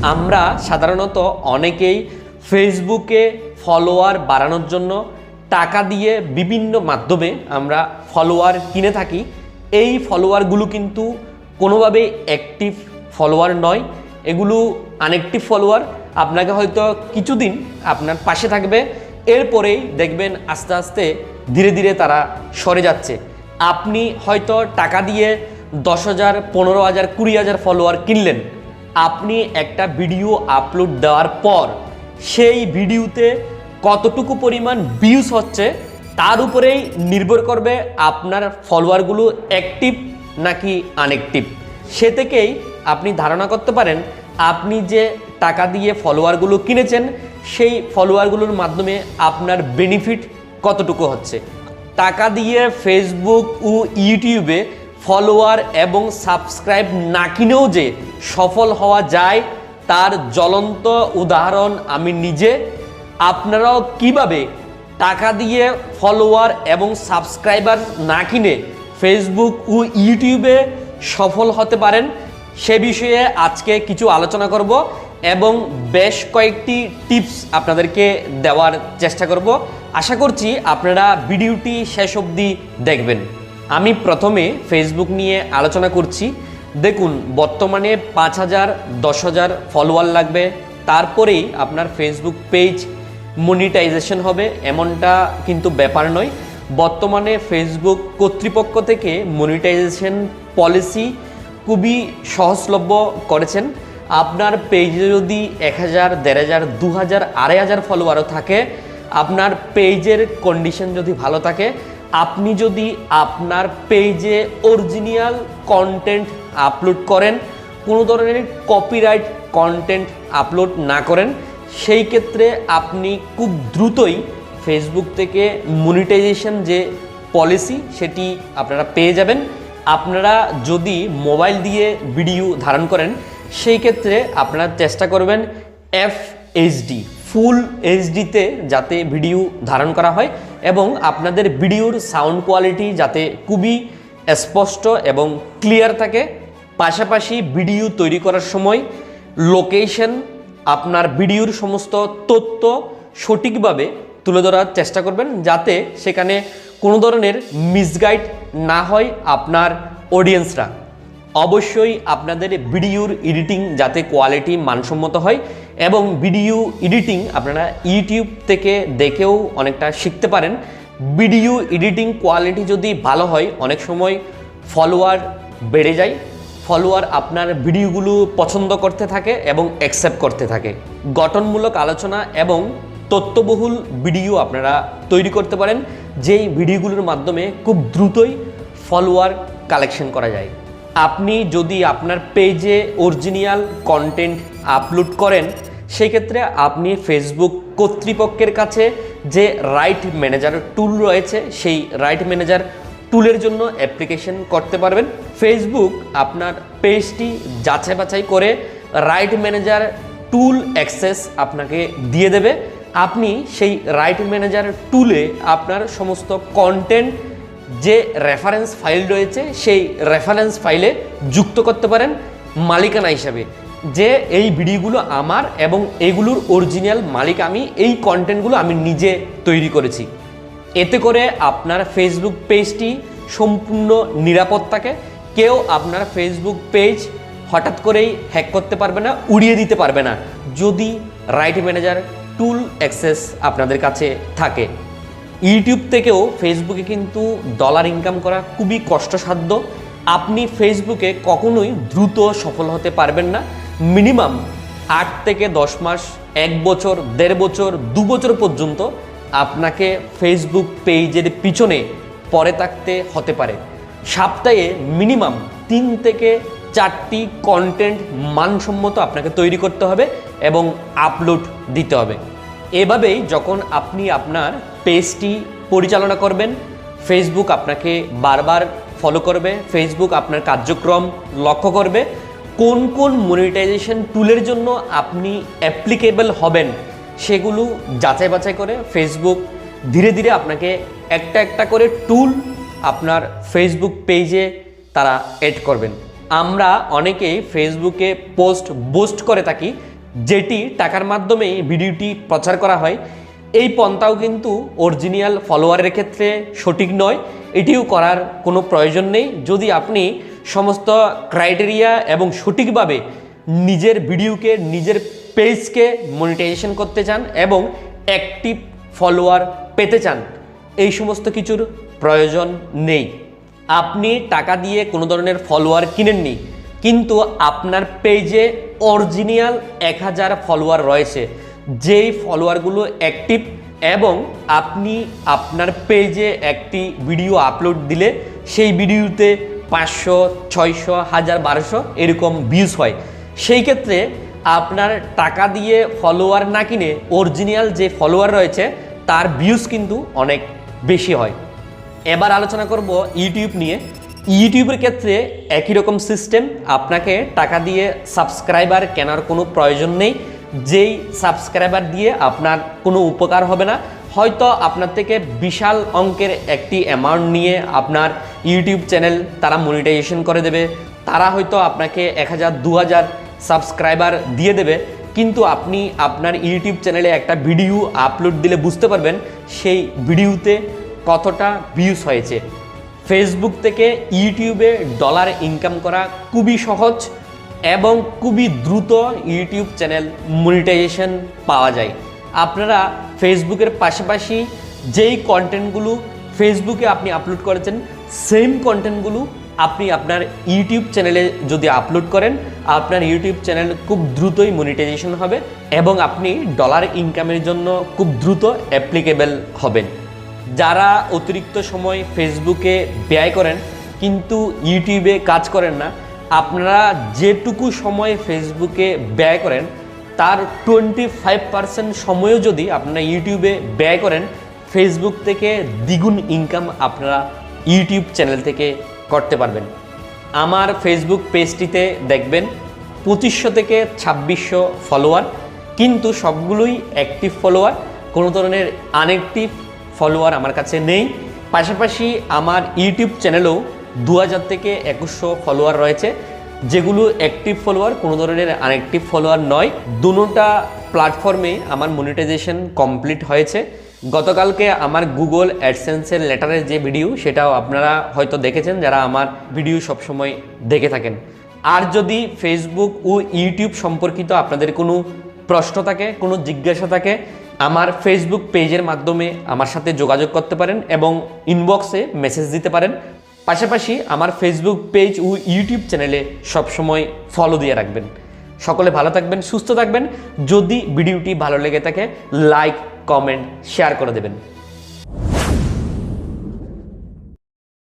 আমরা সাধারণত অনেকেই ফেসবুকে ফলোয়ার বাড়ানোর জন্য টাকা দিয়ে বিভিন্ন মাধ্যমে আমরা ফলোয়ার কিনে থাকি। এই ফলোয়ারগুলো কিন্তু কোনোভাবেই অ্যাক্টিভ ফলোয়ার নয়, এগুলো আনঅ্যাক্টিভ ফলোয়ার। আপনাকে হয়তো কিছুদিন আপনার পাশে থাকবে, এরপরেই দেখবেন আস্তে আস্তে ধীরে ধীরে তারা সরে যাচ্ছে। আপনি হয়তো টাকা দিয়ে 10,000, 15,000, 20,000 ফলোয়ার কিনলেন। আপনি একটা ভিডিও আপলোড দেওয়ার পর সেই ভিডিওতে কতটুকু পরিমাণ ভিউজ হচ্ছে তার উপরেই নির্ভর করবে আপনার ফলোয়ারগুলো অ্যাক্টিভ নাকি আনঅ্যাক্টিভ। সে থেকেই আপনি ধারণা করতে পারেন আপনি যে টাকা দিয়ে ফলোয়ারগুলো কিনেছেন সেই ফলোয়ারগুলোর মাধ্যমে আপনার বেনিফিট কতটুকু হচ্ছে। টাকা দিয়ে ফেসবুক ও ইউটিউবে ফলোয়ার এবং সাবস্ক্রাইব না কিনেও যে সফল হওয়া যায় তার জ্বলন্ত উদাহরণ আমি নিজে। আপনারাও কিভাবে টাকা দিয়ে ফলোয়ার এবং সাবস্ক্রাইবার না কিনে ফেসবুক ও ইউটিউবে সফল হতে পারেন সে বিষয়ে আজকে কিছু আলোচনা করব এবং বেশ কয়েকটি টিপস আপনাদেরকে দেওয়ার চেষ্টা করব। আশা করছি আপনারা ভিডিওটি শেষ অবধি দেখবেন। আমি প্রথমে ফেসবুক নিয়ে আলোচনা করছি। দেখুন, বর্তমানে 5,000, 10,000 ফলোয়ার লাগবে, তারপরেই আপনার ফেসবুক পেজ মনিটাইজেশন হবে এমনটা কিন্তু ব্যাপার নয়। বর্তমানে ফেসবুক কর্তৃপক্ষ থেকে মনিটাইজেশন পলিসি খুবই সহজলভ্য করেছেন। আপনার পেজে যদি 1,000, 1,500, 2,000, 2,500 ফলোয়ারও থাকে, আপনার পেজের কন্ডিশন যদি ভালো থাকে, আপনি যদি আপনার পেজে অরিজিনাল কন্টেন্ট আপলোড করেন, কোনো ধরনের কপিরাইট কন্টেন্ট আপলোড না করেন, সেই ক্ষেত্রে আপনি খুব দ্রুতই ফেসবুক থেকে মনিটাইজেশন যে পলিসি সেটি আপনারা পেয়ে যাবেন। আপনারা যদি মোবাইল দিয়ে ভিডিও ধারণ করেন সেই ক্ষেত্রে আপনারা চেষ্টা করবেন FHD ফুল এইচডিতে যাতে ভিডিও ধারণ করা হয় এবং আপনাদের ভিডিওর সাউন্ড কোয়ালিটি যাতে খুবই স্পষ্ট এবং ক্লিয়ার থাকে। পাশাপাশি ভিডিও তৈরি করার সময় লোকেশন, আপনার ভিডিওর সমস্ত তথ্য সঠিকভাবে তুলে ধরার চেষ্টা করবেন যাতে সেখানে কোনো ধরনের মিসগাইড না হয় আপনার অডিয়েন্সরা। অবশ্যই আপনাদের ভিডিওর এডিটিং যাতে কোয়ালিটি মানসম্মত হয় এবং ভিডিও এডিটিং আপনারা ইউটিউব থেকে দেখেও অনেকটা শিখতে পারেন। ভিডিও এডিটিং কোয়ালিটি যদি ভালো হয় অনেক সময় ফলোয়ার বেড়ে যায়, ফলোয়ার আপনার ভিডিওগুলো পছন্দ করতে থাকে এবং অ্যাকসেপ্ট করতে থাকে। গঠনমূলক আলোচনা এবং তথ্যবহুল ভিডিও আপনারা তৈরি করতে পারেন যেই ভিডিওগুলোর মাধ্যমে খুব দ্রুতই ফলোয়ার কালেকশন করা যায়। আপনি যদি আপনার পেজে অরিজিনাল কন্টেন্ট আপলোড করেন সেই ক্ষেত্রে আপনি ফেসবুক কর্তৃপক্ষের কাছে যে রাইট ম্যানেজার টুল রয়েছে সেই রাইট ম্যানেজার টুলের জন্য অ্যাপ্লিকেশন করতে পারবেন। ফেসবুক আপনার পেজটি যাচাই বাছাই করে রাইট ম্যানেজার টুল অ্যাক্সেস আপনাকে দিয়ে দেবে। আপনি সেই রাইট ম্যানেজার টুলে আপনার সমস্ত কন্টেন্ট যে রেফারেন্স ফাইল রয়েছে সেই রেফারেন্স ফাইলে যুক্ত করতে পারেন মালিকানা হিসাবে, যে এই ভিডিওগুলো আমার এবং এগুলোর অরিজিনাল মালিক আমি, এই কন্টেন্টগুলো আমি নিজে তৈরি করেছি। এতে করে আপনার ফেসবুক পেজটি সম্পূর্ণ নিরাপদ থাকে। কেউ আপনার ফেসবুক পেজ হঠাৎ করেই হ্যাক করতে পারবে না, উড়িয়ে দিতে পারবে না যদি রাইট ম্যানেজার টুল অ্যাক্সেস আপনাদের কাছে থাকে। ইউটিউব থেকেও ফেসবুকে কিন্তু ডলার ইনকাম করা খুবই কষ্টসাধ্য। আপনি ফেসবুকে কখনোই দ্রুত সফল হতে পারবেন না। মিনিমাম 8 থেকে 10 মাস, 1 বছর, 1.5 বছর, 2 বছর পর্যন্ত আপনাকে ফেসবুক পেজের পিছনে পড়ে থাকতে হতে পারে। সপ্তাহে মিনিমাম 3 থেকে 4টি কন্টেন্ট মানসম্মত আপনাকে তৈরি করতে হবে এবং আপলোড দিতে হবে। এভাবেই যখন আপনি আপনার পেজটি পরিচালনা করবেন, ফেসবুক আপনাকে বারবার ফলো করবে, ফেসবুক আপনার কার্যক্রম লক্ষ্য করবে, কোন কোন মনিটাইজেশন টুলের জন্য আপনি অ্যাপ্লিকেবল হবেন সেগুলো যাচাই বাছাই করে ফেসবুক ধীরে ধীরে আপনাকে একটা একটা করে টুল আপনার ফেসবুক পেজে তারা অ্যাড করবেন। আমরা অনেকেই ফেসবুকে পোস্ট বুস্ট করে থাকি, যেটি টাকার মাধ্যমে ভিডিওটি প্রচার করা হয়। এই পন্থাও কিন্তু অরিজিনাল ফলোয়ারের ক্ষেত্রে সঠিক নয়, এটিও করার কোনো প্রয়োজন নেই। যদি আপনি সমস্ত ক্রাইটেরিয়া এবং সঠিকভাবে নিজের ভিডিওকে, নিজের পেজকে মনিটাইজেশন করতে চান এবং অ্যাক্টিভ ফলোয়ার পেতে চান, এই সমস্ত কিছুর প্রয়োজন নেই। আপনি টাকা দিয়ে কোনো ধরনের ফলোয়ার কিনেননি, কিন্তু আপনার পেজে অরিজিনাল 1000 ফলোয়ার রয়েছে, যেই ফলোয়ারগুলো অ্যাক্টিভ, এবং আপনি আপনার পেজে একটি ভিডিও আপলোড দিলে সেই ভিডিওতে 500, 600, 1000, 1200 এরকম ভিউজ হয়। সেই ক্ষেত্রে আপনার টাকা দিয়ে ফলোয়ার না কিনে অরিজিনাল যে ফলোয়ার রয়েছে তার ভিউজ কিন্তু অনেক বেশি হয়। এবার আলোচনা করব ইউটিউব নিয়ে। ইউটিউবের ক্ষেত্রে একই রকম সিস্টেম, আপনাকে টাকা দিয়ে সাবস্ক্রাইবার কেনার কোনো প্রয়োজন নেই। যেই সাবস্ক্রাইবার দিয়ে আপনার কোনো উপকার হবে না, হয়তো আপনার থেকে বিশাল অঙ্কের একটি অ্যামাউন্ট নিয়ে আপনার ইউটিউব চ্যানেল তারা মনিটাইজেশন করে দেবে, তারা হয়তো আপনাকে 1000, 2000 সাবস্ক্রাইবার দিয়ে দেবে, কিন্তু আপনি আপনার ইউটিউব চ্যানেলে একটা ভিডিও আপলোড দিলে বুঝতে পারবেন সেই ভিডিওতে কতটা ভিউজ হয়েছে। ফেসবুক থেকে ইউটিউবে ডলার ইনকাম করা খুবই সহজ এবং খুবই দ্রুত ইউটিউব চ্যানেল মনিটাইজেশন পাওয়া যায়। আপনারা ফেসবুকের পাশাপাশি যেই কন্টেন্টগুলো ফেসবুকে আপনি আপলোড করেছেন, সেম কন্টেন্টগুলো আপনি আপনার ইউটিউব চ্যানেলে যদি আপলোড করেন, আপনার ইউটিউব চ্যানেল খুব দ্রুতই মনিটাইজেশন হবে এবং আপনি ডলার ইনকামের জন্য খুব দ্রুত অ্যাপ্লিকেবল হবেন। যারা অতিরিক্ত সময় ফেসবুকে ব্যয় করেন কিন্তু ইউটিউবে কাজ করেন না, আপনারা যেটুকু সময় ফেসবুকে ব্যয় করেন তার 25% সময়ও যদি আপনারা ইউটিউবে ব্যয় করেন, ফেসবুক থেকে দ্বিগুণ ইনকাম আপনারা ইউটিউব চ্যানেল থেকে করতে পারবেন। আমার ফেসবুক পেজটিতে দেখবেন 2500 থেকে 2600 ফলোয়ার, কিন্তু সবগুলোই অ্যাক্টিভ ফলোয়ার, কোনো ধরনের আনঅ্যাক্টিভ ফলোয়ার আমার কাছে নেই। পাশাপাশি আমার ইউটিউব চ্যানেলেও 2000 থেকে 2100 ফলোয়ার রয়েছে, যেগুলো অ্যাক্টিভ ফলোয়ার, কোনো ধরনের আনঅ্যাক্টিভ ফলোয়ার নয়। দুটোটা প্ল্যাটফর্মে আমার মনিটাইজেশন কমপ্লিট হয়েছে। গতকালকে আমার গুগল অ্যাডসেন্সের লেটারের যে ভিডিও, সেটাও আপনারা হয়তো দেখেছেন যারা আমার ভিডিও সবসময় দেখে থাকেন। আর যদি ফেসবুক ও ইউটিউব সম্পর্কিত আপনাদের কোনো প্রশ্ন থাকে, কোনো জিজ্ঞাসা থাকে, আমার ফেসবুক পেজের মাধ্যমে আমার সাথে যোগাযোগ করতে পারেন এবং ইনবক্সে মেসেজ দিতে পারেন। পাশাপাশি আমার ফেসবুক পেজ ও ইউটিউব চ্যানেলে সবসময় ফলো দিয়ে রাখবেন। সকলে ভালো থাকবেন, সুস্থ থাকবেন। যদি ভিডিওটি ভালো লেগে থাকে লাইক, কমেন্ট, শেয়ার করে দেবেন।